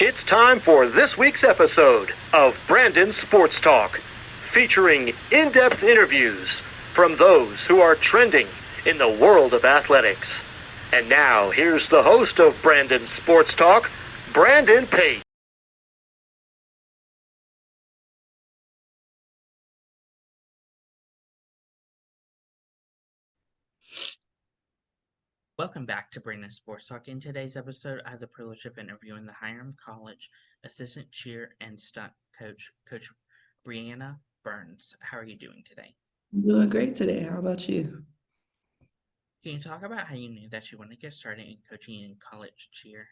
It's time for this week's episode of Brandon Sports Talk, featuring in-depth interviews from those who are trending in the world of athletics. And now, here's the host of Brandon Sports Talk, Brandon Pate. Welcome back to Brandon Sports Talk. In today's episode, I have the privilege of interviewing the Hiram College assistant cheer and stunt coach, Coach Brianna Burns. How are you doing today? I'm doing great today. How about you? Can you talk about how you knew that you wanted to get started in coaching in college cheer?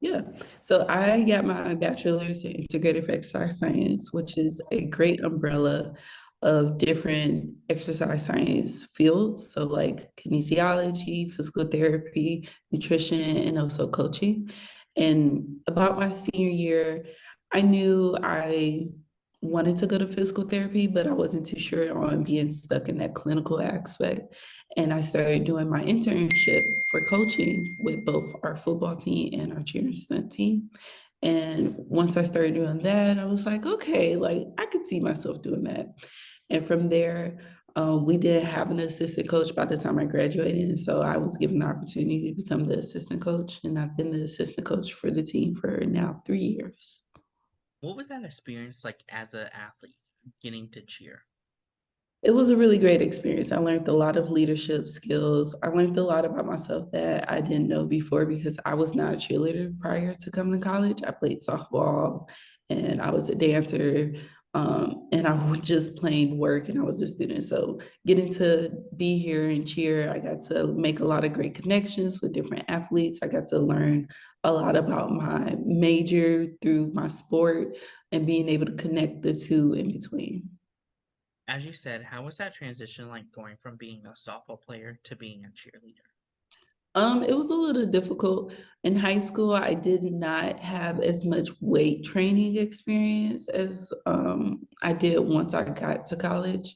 Yeah. So I got my bachelor's in integrative exercise science, which is a great umbrella of different exercise science fields. So like kinesiology, physical therapy, nutrition, and also coaching. And about my senior year, I knew I wanted to go to physical therapy, but I wasn't too sure on being stuck in that clinical aspect. And I started doing my internship for coaching with both our football team and our cheer and stunt team. And once I started doing that, I was like, okay, like I could see myself doing that. And from there, we did have an assistant coach by the time I graduated. And so I was given the opportunity to become the assistant coach. And I've been the assistant coach for the team for now 3 years. What was that experience like as an athlete getting to cheer? It was a really great experience. I learned a lot of leadership skills. I learned a lot about myself that I didn't know before because I was not a cheerleader prior to coming to college. I played softball and I was a dancer. And I was just plain work and I was a student. So getting to be here and cheer, I got to make a lot of great connections with different athletes. I got to learn a lot about my major through my sport and being able to connect the two in between. As you said, how was that transition like going from being a softball player to being a cheerleader? It was a little difficult. In high school, I did not have as much weight training experience as I did once I got to college.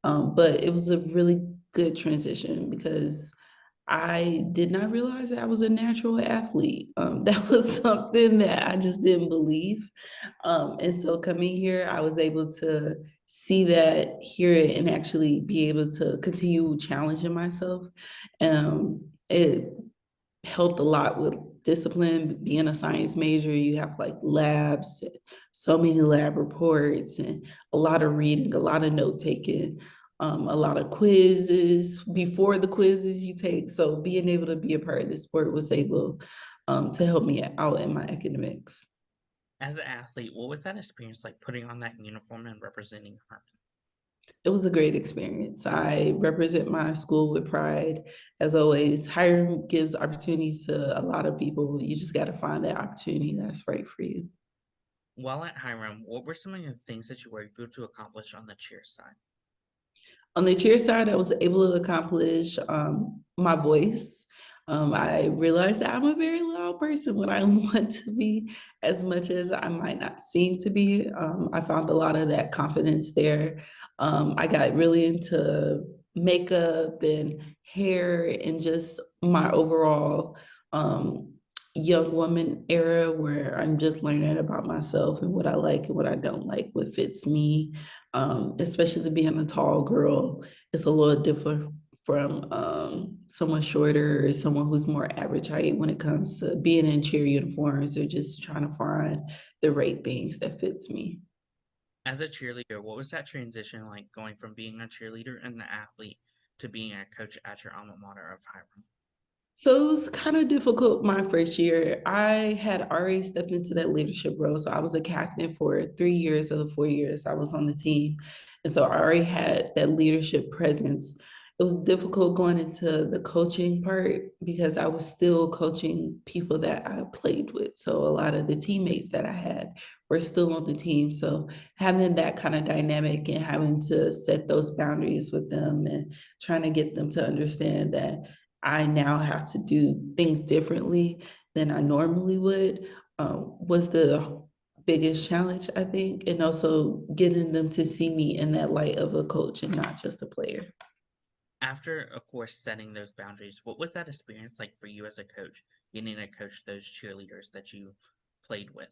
But it was a really good transition because I did not realize that I was a natural athlete. That was something that I just didn't believe. And so coming here, I was able to see that, hear it, and actually be able to continue challenging myself. It helped a lot with discipline. Being a science major, you have like labs, so many lab reports, and a lot of reading, a lot of note taking, a lot of quizzes before the quizzes you take. So being able to be a part of this sport was able to help me out in my academics. As an athlete, what was that experience like putting on that uniform and representing Harmon? It was a great experience. I represent my school with pride. As always, hiring gives opportunities to a lot of people. You just got to find that opportunity that's right for you. While at Hiram, what were some of the things that you were able to accomplish on the cheer side? On the cheer side, I was able to accomplish my voice. I realized that I'm a very loud person when I want to be, as much as I might not seem to be. I found a lot of that confidence there. I got really into makeup and hair and just my overall young woman era where I'm just learning about myself and what I like and what I don't like, what fits me, especially being a tall girl. It's a little different from someone shorter or someone who's more average height when it comes to being in cheer uniforms or just trying to find the right things that fits me. As a cheerleader, what was that transition like going from being a cheerleader and an athlete to being a coach at your alma mater of Hiram? So it was kind of difficult my first year. I had already stepped into that leadership role. So I was a captain for 3 years of the 4 years I was on the team. And so I already had that leadership presence. It was difficult going into the coaching part because I was still coaching people that I played with. So a lot of the teammates that I had were still on the team. So having that kind of dynamic and having to set those boundaries with them and trying to get them to understand that I now have to do things differently than I normally would, was the biggest challenge, I think. And also getting them to see me in that light of a coach and not just a player. After, of course, setting those boundaries, what was that experience like for you as a coach, getting to coach those cheerleaders that you played with?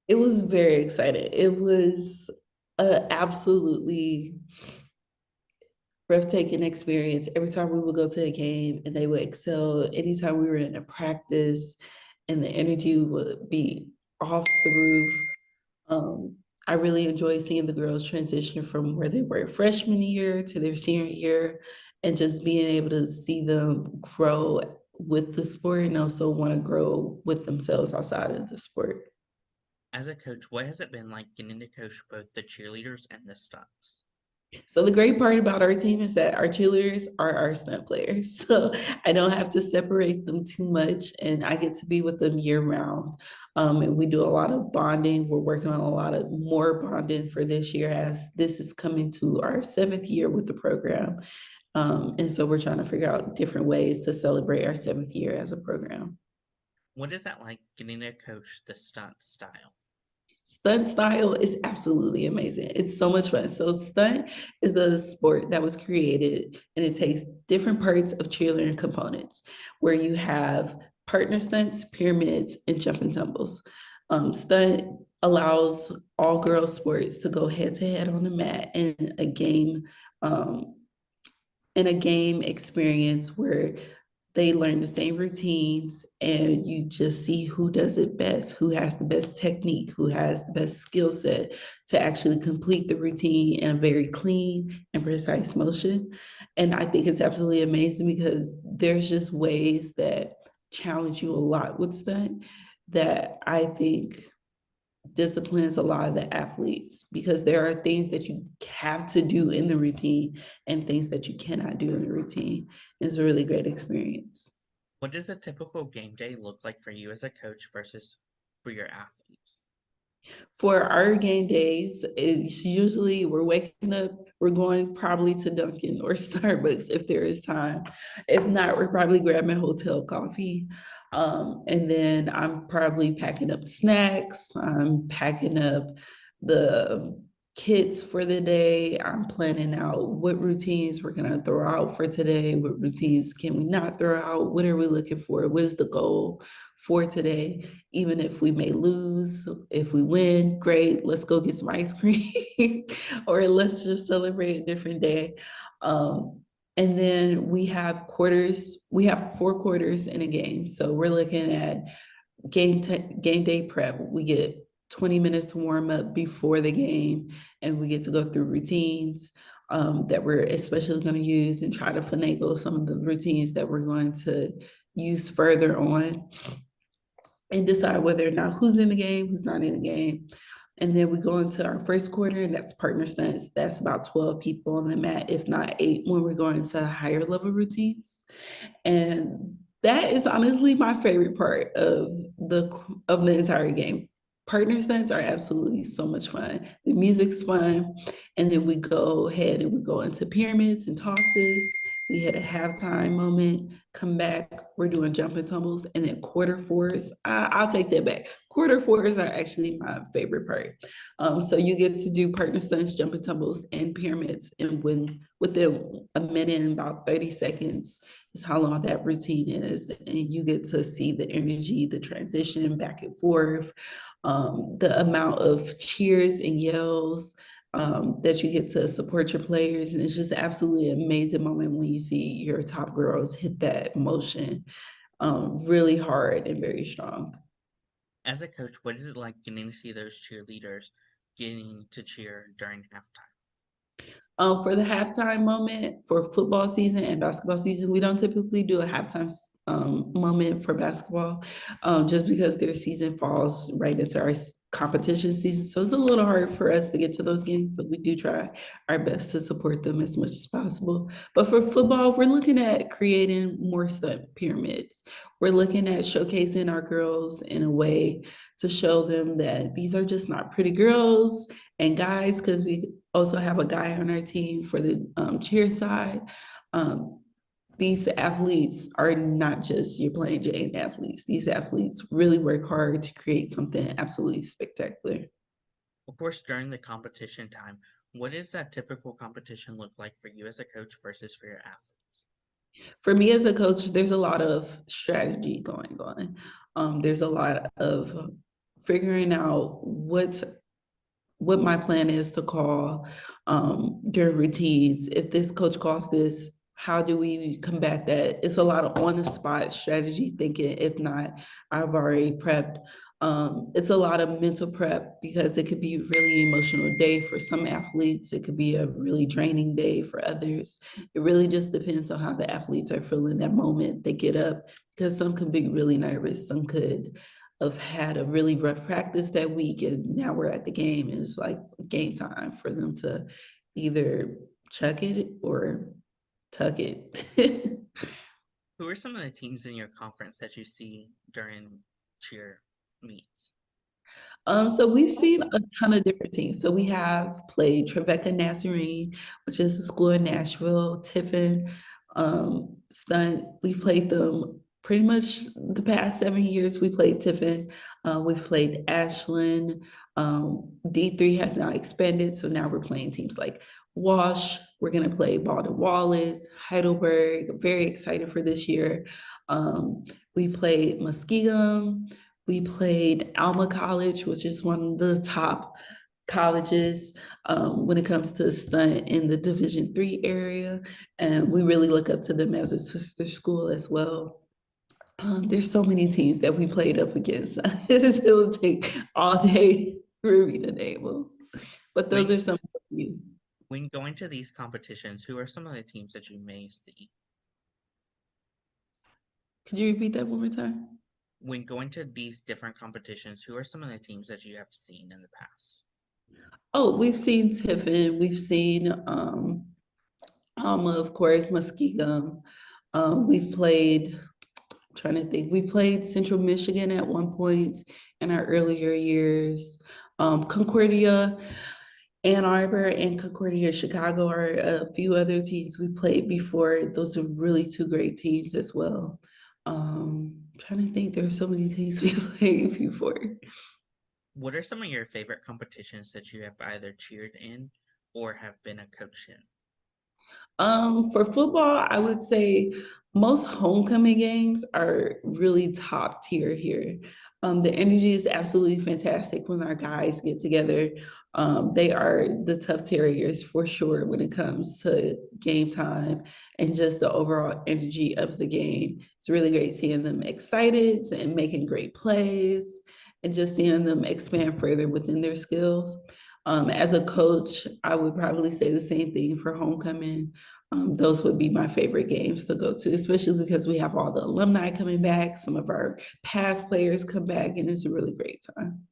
It was very exciting. It was a absolutely breathtaking experience. Every time we would go to a game and they would excel, anytime we were in a practice and the energy would be off the roof. Um, I really enjoyed seeing the girls transition from where they were freshman year to their senior year and just being able to see them grow with the sport and also want to grow with themselves outside of the sport. As a coach, what has it been like getting to coach both the cheerleaders and the stunts? So the great part about our team is that our cheerleaders are our stunt players. So I don't have to separate them too much and I get to be with them year round. And we do a lot of bonding. We're working on a lot of more bonding for this year as this is coming to our 7th year with the program. And so we're trying to figure out different ways to celebrate our 7th year as a program. What is that like getting to coach the stunt style? Stunt style is absolutely amazing. It's so much fun. So stunt is a sport that was created and it takes different parts of cheerleading components where you have partner stunts, pyramids, and jumping tumbles. Stunt allows all girls sports to go head to head on the mat um, in a game experience where they learn the same routines and you just see who does it best, who has the best technique, who has the best skill set to actually complete the routine in a very clean and precise motion. And I think it's absolutely amazing because there's just ways that challenge you a lot with stunt that I think disciplines a lot of the athletes because there are things that you have to do in the routine and things that you cannot do in the routine. It's a really great experience. What does a typical game day look like for you as a coach versus for your athletes? For our game days, it's usually we're waking up, we're going probably to Dunkin' or Starbucks if there is time. If not, we're probably grabbing hotel coffee. And then I'm probably packing up snacks. I'm packing up the kits for the day. I'm planning out what routines we're gonna throw out for today. What routines can we not throw out? What are we looking for? What is the goal for today? Even if we may lose, if we win, great, let's go get some ice cream or let's just celebrate a different day. And then we have quarters, we have 4 quarters in a game. So we're looking at game day prep. We get 20 minutes to warm up before the game, and we get to go through routines that we're especially going to use and try to finagle some of the routines that we're going to use further on and decide whether or not who's in the game, who's not in the game. And then we go into our first quarter, and that's partner stunts. That's about 12 people on the mat, if not 8, when we're going to higher level routines. And that is honestly my favorite part of the entire game. Partner stunts are absolutely so much fun. The music's fun. And then we go ahead and we go into pyramids and tosses. We hit a halftime moment, come back, we're doing jumping tumbles, and then quarter fours. I'll take that back. Quarter fours are actually my favorite part. So you get to do partner stunts, jumping tumbles, and pyramids, and within a minute and about 30 seconds is how long that routine is, and you get to see the energy, the transition back and forth, the amount of cheers and yells that you get to support your players. And it's just absolutely an amazing moment when you see your top girls hit that motion really hard and very strong. As a coach, what is it like getting to see those cheerleaders getting to cheer during halftime? For the halftime moment for football season and basketball season, we don't typically do a halftime moment for basketball just because their season falls right into our competition season. So it's a little hard for us to get to those games, but we do try our best to support them as much as possible. But for football, we're looking at creating more stunt pyramids. We're looking at showcasing our girls in a way to show them that these are just not pretty girls and guys, because we also have a guy on our team for the cheer side. These athletes are not just your plain Jane athletes. These athletes really work hard to create something absolutely spectacular. Of course, during the competition time, what does that typical competition look like for you as a coach versus for your athletes? For me as a coach, there's a lot of strategy going on. There's a lot of figuring out what my plan is to call during routines. If this coach calls this, how do we combat that? It's a lot of on the spot strategy thinking. If not, I've already prepped. It's a lot of mental prep because it could be a really emotional day for some athletes. It could be a really draining day for others. It really just depends on how the athletes are feeling that moment they get up, because some could be really nervous. Some could have had a really rough practice that week, and now we're at the game and it's like game time for them to either chuck it or tuck it. Who are some of the teams in your conference that you see during cheer meets? So we've seen a ton of different teams. So we have played Trevecca Nazarene, which is a school in Nashville, Tiffin, STUNT. We've played them pretty much the past 7 years. We played Tiffin. We've played Ashland. D3 has now expanded, so now we're playing teams like Wash. We're going to play Baldwin Wallace, Heidelberg. Very excited for this year. We played Muskegon. We played Alma College, which is one of the top colleges when it comes to stunt in the Division III area. And we really look up to them as a sister school as well. There's so many teams that we played up against. It will take all day for me to name them. But those are some of the few. When going to these competitions, who are some of the teams that you may see? Could you repeat that one more time? When going to these different competitions, who are some of the teams that you have seen in the past? Oh, we've seen Tiffin, we've seen Alma, of course, Muskegon. We've played, trying to think, we played Central Michigan at one point in our earlier years. Concordia, Ann Arbor, and Concordia, Chicago are a few other teams we played before. Those are really two great teams as well. Trying to think, there are so many teams we played before. What are some of your favorite competitions that you have either cheered in or have been a coach in? For football, I would say most homecoming games are really top tier here. The energy is absolutely fantastic when our guys get together. They are the tough terriers for sure when it comes to game time and just the overall energy of the game. It's really great seeing them excited and making great plays and just seeing them expand further within their skills. As a coach, I would probably say the same thing for homecoming. Those would be my favorite games to go to, especially because we have all the alumni coming back. Some of our past players come back, and it's a really great time.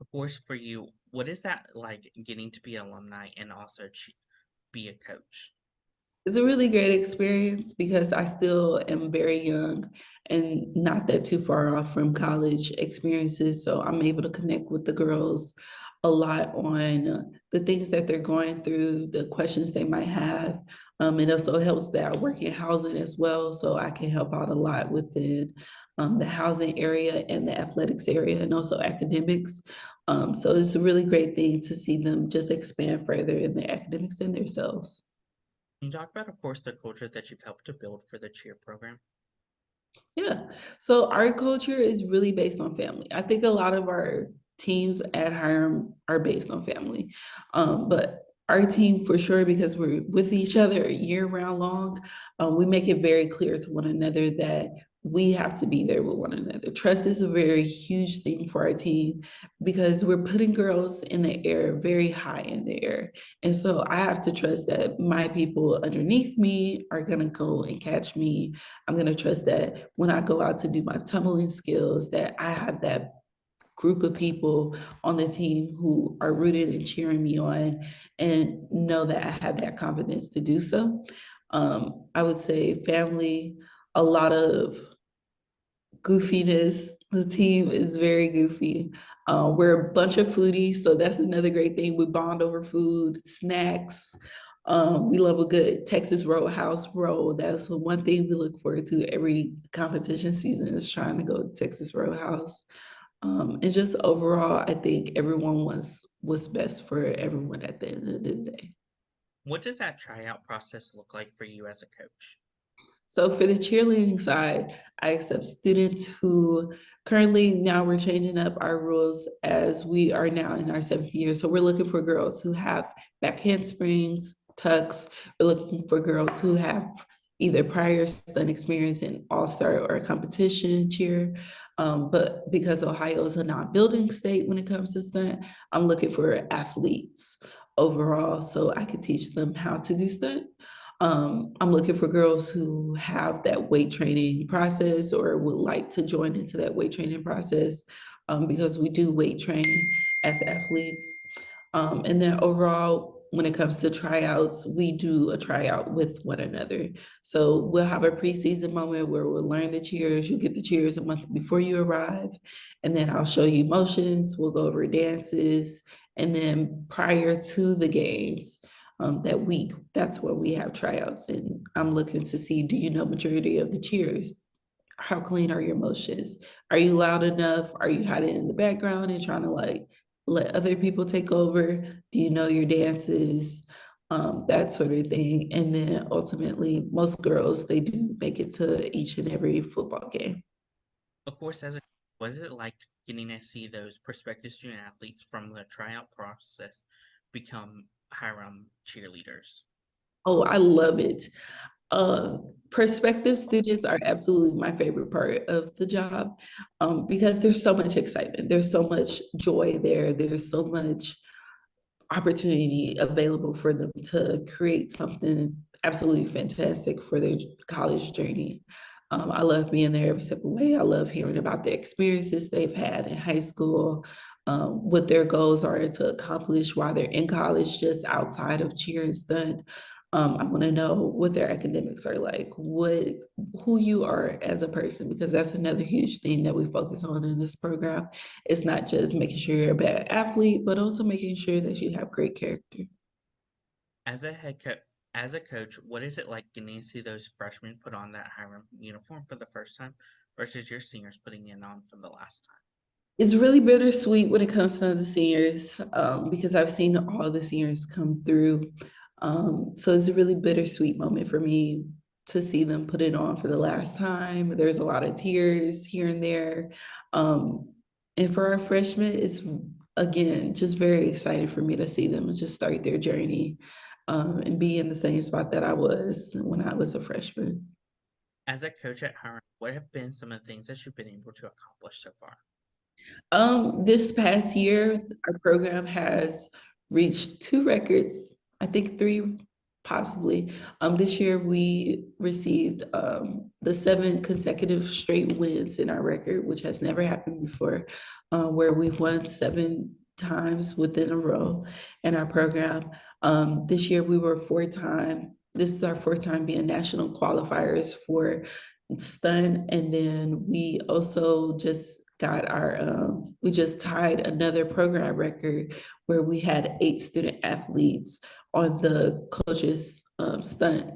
Of course, for you, what is that like getting to be alumni and also be a coach? It's a really great experience because I still am very young and not that too far off from college experiences. So I'm able to connect with the girls a lot on the things that they're going through, the questions they might have. It also helps that I work in housing as well. So I can help out a lot within the housing area and the athletics area and also academics. So it's a really great thing to see them just expand further in their academics and themselves. Can you talk about, of course, the culture that you've helped to build for the cheer program? Yeah. So our culture is really based on family. I think a lot of our teams at Hiram are based on family. But our team for sure, because we're with each other year round long, we make it very clear to one another that we have to be there with one another. Trust is a very huge thing for our team because we're putting girls in the air, very high in the air. And so I have to trust that my people underneath me are going to go and catch me. I'm going to trust that when I go out to do my tumbling skills, that I have that group of people on the team who are rooted and cheering me on and know that I have that confidence to do so. I would say family, a lot of goofiness. The team is very goofy. We're a bunch of foodies, so that's another great thing. We bond over food, snacks. We love a good Texas Roadhouse roll. That's one thing we look forward to every competition season is trying to go to Texas Roadhouse. And just overall, I think everyone wants what's best for everyone at the end of the day. What does that tryout process look like for you as a coach? So for the cheerleading side, I accept students who Currently, now we're changing up our rules as we are now in our 7th year. So we're looking for girls who have back handsprings, tucks. We're looking for girls who have either prior stunt experience in all-star or competition cheer. But because Ohio is a non-building state when it comes to stunt, I'm looking for athletes overall so I could teach them how to do stunt. I'm looking for girls who have that weight training process or would like to join into that weight training process, because we do weight train as athletes. And then overall, when it comes to tryouts, we do a tryout with one another. So we'll have a preseason moment where we'll learn the cheers. You get the cheers a month before you arrive. And then I'll show you motions. We'll go over dances. And then prior to the games, that week, that's where we have tryouts. And I'm looking to see, do you know majority of the cheers? How clean are your motions? Are you loud enough? Are you hiding in the background and trying to like let other people take over? Do you know your dances? That sort of thing. And then ultimately, most girls, they do make it to each and every football game. Of course, what is it like getting to see those prospective student athletes from the tryout process become Hiram cheerleaders? Oh, I love it. Uh, Prospective students are absolutely my favorite part of the job, because there's so much excitement, there's so much joy there, there's so much opportunity available for them to create something absolutely fantastic for their college journey. I love being there every step of the way. I love hearing about the experiences they've had in high school, what their goals are to accomplish while they're in college, just outside of cheer and stunt. I want to know what their academics are like, who you are as a person, because that's another huge thing that we focus on in this program. It's not just making sure you're a bad athlete, but also making sure that you have great character. As a as a coach, what is it like getting to see those freshmen put on that Hiram uniform for the first time versus your seniors putting it on for the last time? It's really bittersweet when it comes to the seniors, because I've seen all the seniors come through. So it's a really bittersweet moment for me to see them put it on for the last time. There's a lot of tears here and there. Um, and for our freshmen, it's again just very exciting for me to see them just start their journey, and be in the same spot that I was when I was a freshman. As a coach at Hiram, what have been some of the things that you've been able to accomplish so far? This past year, our program has reached 2 records, I think 3 possibly. This year we received the 7 consecutive straight wins in our record, which has never happened before, where we've won 7 times within a row in our program. This year we were 4 time. This is our 4th time being national qualifiers for stunt, and then we also just got our we just tied another program record where we had 8 student athletes on the coaches stunt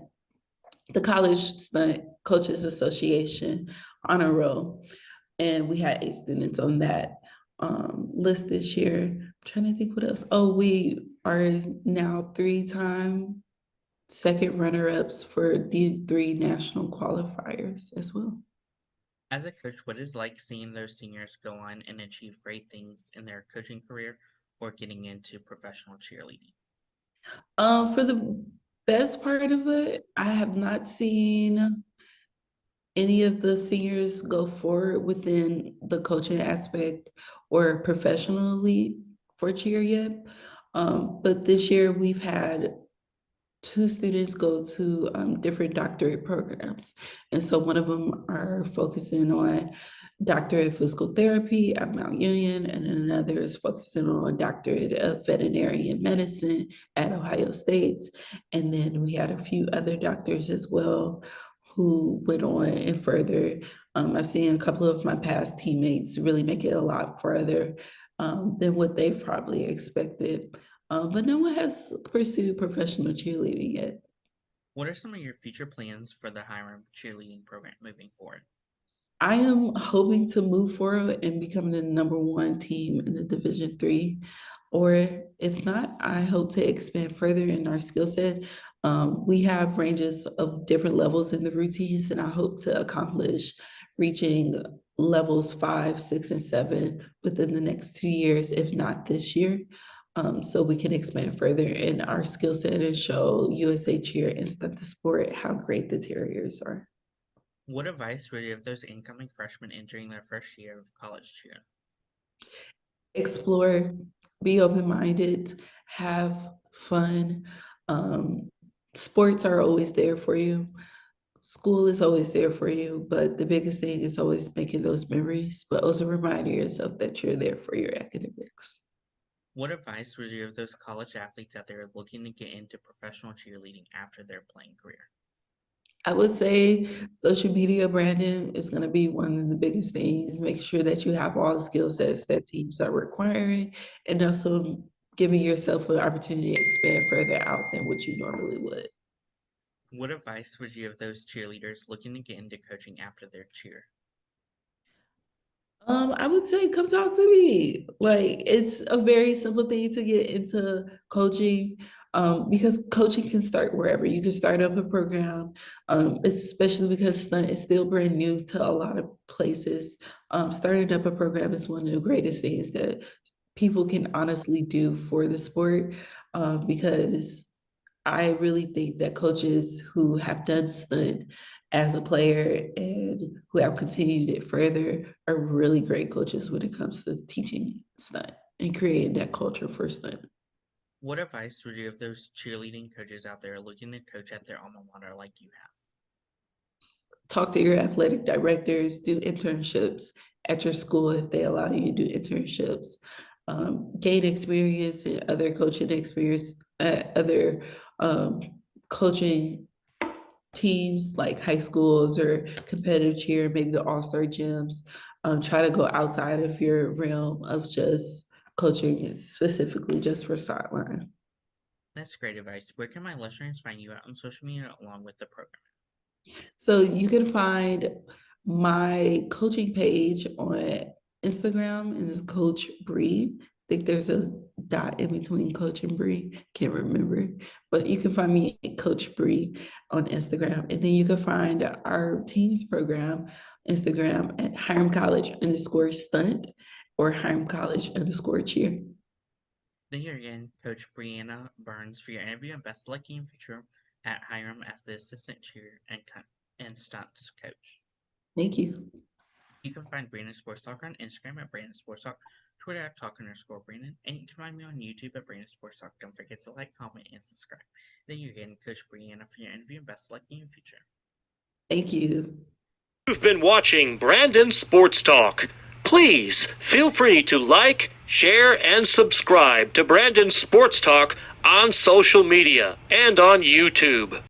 the college stunt coaches association honor roll, and we had 8 students on that list this year. I'm trying to think what else. Oh, we are now 3-time second runner-ups for the 3 national qualifiers as well. As a coach, what is it like seeing those seniors go on and achieve great things in their coaching career or getting into professional cheerleading? For the best part of it, I have not seen any of the seniors go forward within the coaching aspect or professionally for cheer yet. But this year we've had 2 students go to different doctorate programs. And so one of them are focusing on doctorate of physical therapy at Mount Union, and another is focusing on doctorate of veterinary medicine at Ohio State. And then we had a few other doctors as well who went on and further. I've seen a couple of my past teammates really make it a lot further than what they've probably expected. But no one has pursued professional cheerleading yet. What are some of your future plans for the Hiram cheerleading program moving forward? I am hoping to move forward and become the #1 team in the Division 3, or if not, I hope to expand further in our skill set. We have ranges of different levels in the routines, and I hope to accomplish reaching levels 5, 6, and 7 within the next 2 years, if not this year. So we can expand further in our skill set and show USA Cheer and Stunt the Sport how great the Terriers are. What advice would you give those incoming freshmen entering their first year of college cheer? Explore, be open-minded, have fun. Sports are always there for you. School is always there for you, but the biggest thing is always making those memories, but also reminding yourself that you're there for your academics. What advice would you give those college athletes out there looking to get into professional cheerleading after their playing career? I would say social media branding is going to be one of the biggest things, making sure that you have all the skill sets that teams are requiring, and also giving yourself an opportunity to expand further out than what you normally would. What advice would you give those cheerleaders looking to get into coaching after their cheer? I would say come talk to me. Like it's a very simple thing to get into coaching. Because coaching can start wherever. You can start up a program, especially because stunt is still brand new to a lot of places. Starting up a program is one of the greatest things that people can honestly do for the sport, because I really think that coaches who have done stunt as a player and who have continued it further are really great coaches when it comes to teaching stunt and creating that culture for stunt. What advice would you give those cheerleading coaches out there looking to coach at their alma mater like you have? Talk to your athletic directors, do internships at your school if they allow you to do internships, gain experience and other coaching experience at other coaching teams like high schools or competitive cheer, maybe the all-star gyms. Try to go outside of your realm of just coaching specifically just for sideline. That's great advice. Where can my listeners find you out on social media along with the program? So you can find my coaching page on Instagram, and it's Coach Bree. I think there's a dot in between Coach and Bree. Can't remember, but you can find me at Coach Bree on Instagram, and then you can find our teams program Instagram at Hiram College _stunt or Hiram College _cheer. Thank you again, Coach Brianna Burns, for your interview, and best of luck in your future at Hiram as the assistant cheer and stunt coach. Thank you. You can find Brandon Sports Talk on Instagram at Brandon Sports Talk, Twitter at Talk_Brandon, and you can find me on YouTube at Brandon Sports Talk. Don't forget to like, comment, and subscribe. Thank you again, Coach Brianna, for your interview, and best of luck in your future. Thank you. You've been watching Brandon Sports Talk. Please feel free to like, share, and subscribe to Brandon Sports Talk on social media and on YouTube.